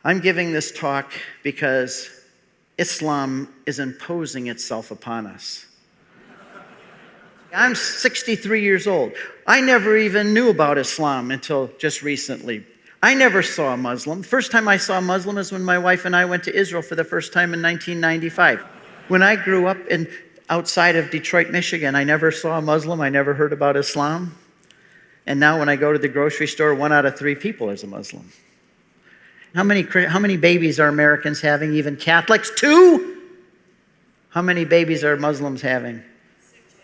I'm giving this talk because Islam is imposing itself upon us. I'm 63 years old. I never even knew about Islam until just recently. I never saw a Muslim. The first time I saw a Muslim is when my wife and I went to Israel for the first time in 1995. When I grew up outside of Detroit, Michigan, I never saw a Muslim. I never heard about Islam. And now when I go to the grocery store, 1 out of 3 people is a Muslim. How many babies are Americans having, even Catholics? 2? How many babies are Muslims having?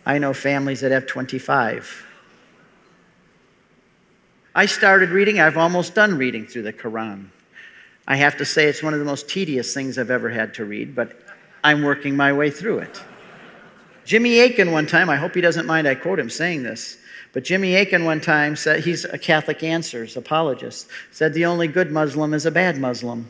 I know families that have 25. I started reading, I've almost done reading through the Quran. I have to say it's one of the most tedious things I've ever had to read, but I'm working my way through it. Jimmy Akin one time, I hope he doesn't mind I quote him saying this, but Jimmy Akin one time said, he's a Catholic Answers apologist, said the only good Muslim is a bad Muslim.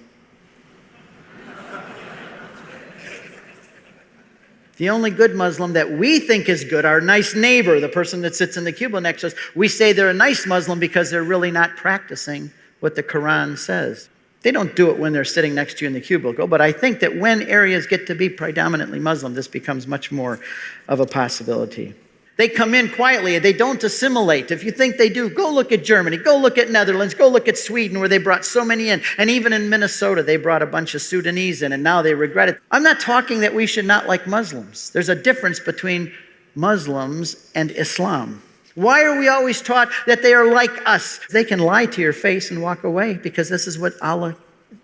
The only good Muslim that we think is good, our nice neighbor, the person that sits in the cubicle next to us, we say they're a nice Muslim because they're really not practicing what the Quran says. They don't do it when they're sitting next to you in the cubicle, but I think that when areas get to be predominantly Muslim, this becomes much more of a possibility. They come in quietly, they don't assimilate. If you think they do, go look at Germany, go look at Netherlands, go look at Sweden where they brought so many in. And even in Minnesota, they brought a bunch of Sudanese in and now they regret it. I'm not talking that we should not like Muslims. There's a difference between Muslims and Islam. Why are we always taught that they are like us? They can lie to your face and walk away because this is what Allah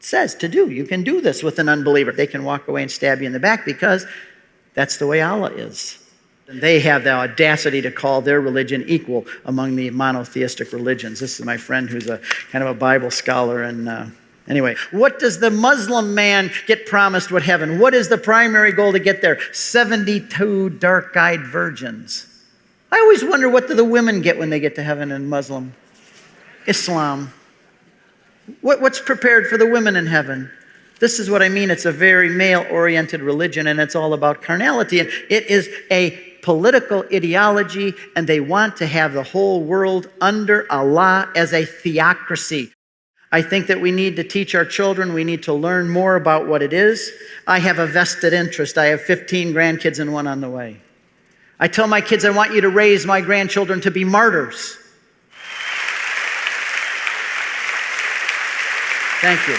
says to do. You can do this with an unbeliever. They can walk away and stab you in the back because that's the way Allah is. And they have the audacity to call their religion equal among the monotheistic religions. This is my friend who's a kind of a Bible scholar. And anyway, what does the Muslim man get promised with heaven? What is the primary goal to get there? 72 dark-eyed virgins. I always wonder, what do the women get when they get to heaven in Muslim Islam? What's prepared for the women in heaven? This is what I mean. It's a very male-oriented religion, and it's all about carnality. And it is a political ideology, and they want to have the whole world under Allah as a theocracy. I think that we need to teach our children. We need to learn more about what it is. I have a vested interest. I have 15 grandkids and 1 on the way. I tell my kids, I want you to raise my grandchildren to be martyrs. Thank you.